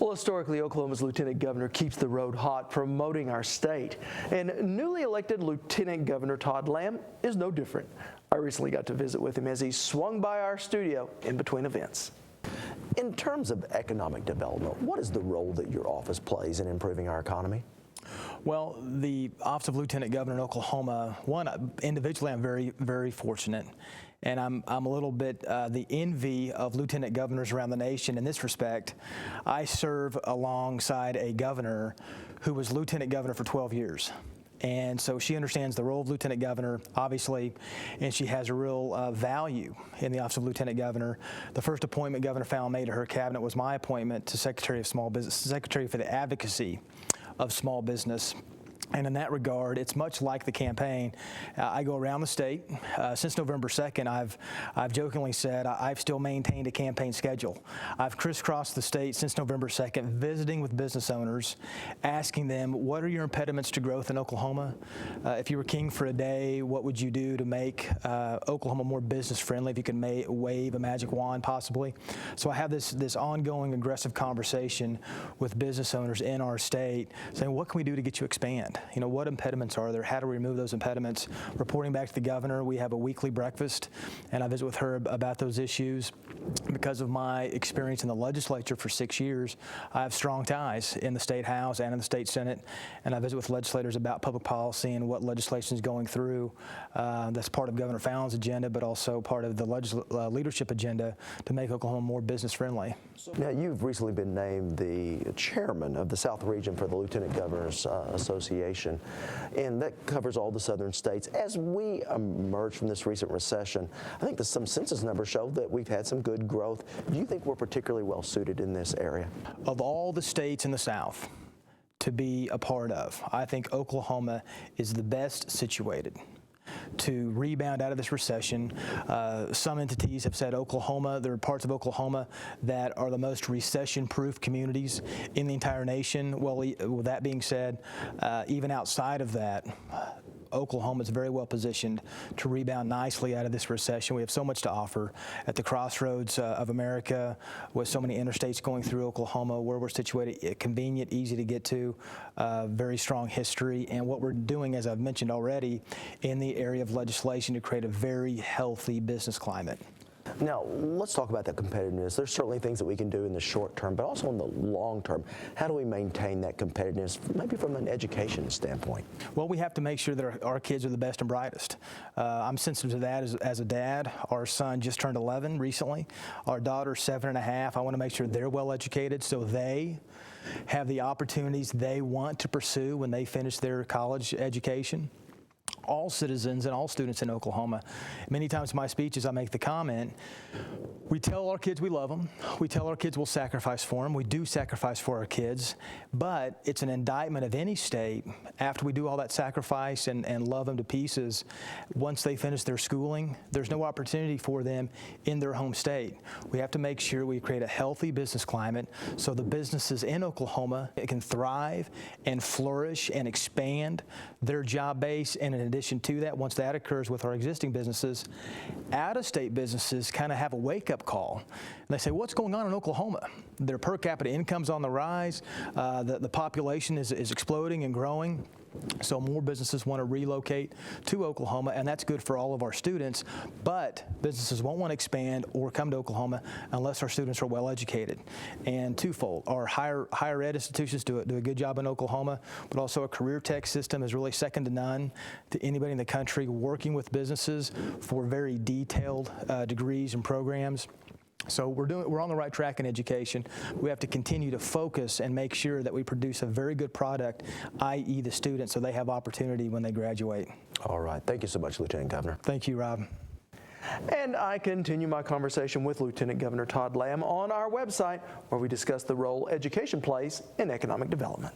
Well, historically, Oklahoma's Lieutenant Governor keeps the road hot, promoting our state. And newly elected Lieutenant Governor Todd Lamb is no different. I recently got to visit with him as he swung by our studio in between events. In terms of economic development, what is the role that your office plays in improving our economy? Well, the Office of Lieutenant Governor in Oklahoma, individually I'm very fortunate. And I'm a little bit the envy of lieutenant governors around the nation in this respect. I serve alongside a governor who was lieutenant governor for 12 years. And so she understands the role of lieutenant governor, obviously, and she has a real value in the Office of Lieutenant Governor. The first appointment Governor Fallon made to her cabinet was my appointment to Secretary of Small Business, Secretary for the Advocacy of Small Business. And in that regard, it's much like the campaign. I go around the state. Since November 2nd, I've jokingly said I've still maintained a campaign schedule. I've crisscrossed the state since November 2nd, visiting with business owners, asking them, what are your impediments to growth in Oklahoma? If you were king for a day, what would you do to make Oklahoma more business friendly, if you could wave a magic wand possibly? So I have this ongoing aggressive conversation with business owners in our state saying, what can we do to get you expand? You know, what impediments are there? How do we remove those impediments? Reporting back to the governor, we have a weekly breakfast, and I visit with her about those issues. Because of my experience in the legislature for 6 years, I have strong ties in the State House and in the State Senate, and I visit with legislators about public policy and what legislation is going through. That's part of Governor Fallon's agenda, but also part of the leadership agenda to make Oklahoma more business friendly. Now, you've recently been named the chairman of the South Region for the Lieutenant Governors Association, and that covers all the southern states. As we emerge from this recent recession, I think some census numbers show that we've had some good growth. Do you think we're particularly well suited in this area? Of all the states in the South to be a part of, I think Oklahoma is the best situated to rebound out of this recession. Some entities have said Oklahoma, there are parts of Oklahoma that are the most recession-proof communities in the entire nation. Well, with that being said, even outside of that, Oklahoma is very well positioned to rebound nicely out of this recession. We have so much to offer at the crossroads of America, with so many interstates going through Oklahoma, where we're situated, convenient, easy to get to, very strong history, and what we're doing, as I've mentioned already, in the area of legislation to create a very healthy business climate. Now, let's talk about that competitiveness. There's certainly things that we can do in the short term, but also in the long term. How do we maintain that competitiveness, maybe from an education standpoint? Well, we have to make sure that our kids are the best and brightest. I'm sensitive to that as a dad. Our son just turned 11 recently. Our daughter's 7.5. I want to make sure they're well educated so they have the opportunities they want to pursue when they finish their college education. All citizens and all students in Oklahoma. Many times in my speeches I make the comment, we tell our kids we love them, we tell our kids we'll sacrifice for them, we do sacrifice for our kids, but it's an indictment of any state after we do all that sacrifice and love them to pieces. Once they finish their schooling, there's no opportunity for them in their home state. We have to make sure we create a healthy business climate so the businesses in Oklahoma can thrive and flourish and expand their job base. And in addition to that, once that occurs with our existing businesses, out-of-state businesses kind of have a wake-up call. And they say, what's going on in Oklahoma? Their per capita income's on the rise, the population is exploding and growing. So more businesses want to relocate to Oklahoma, and that's good for all of our students, but businesses won't want to expand or come to Oklahoma unless our students are well educated. And twofold, our higher ed institutions do a good job in Oklahoma, but also our career tech system is really second to none to anybody in the country, working with businesses for very detailed degrees and programs. So we're on the right track in education. We have to continue to focus and make sure that we produce a very good product, i.e. the students, so they have opportunity when they graduate. All right. Thank you so much, Lieutenant Governor. Thank you, Rob. And I continue my conversation with Lieutenant Governor Todd Lamb on our website, where we discuss the role education plays in economic development.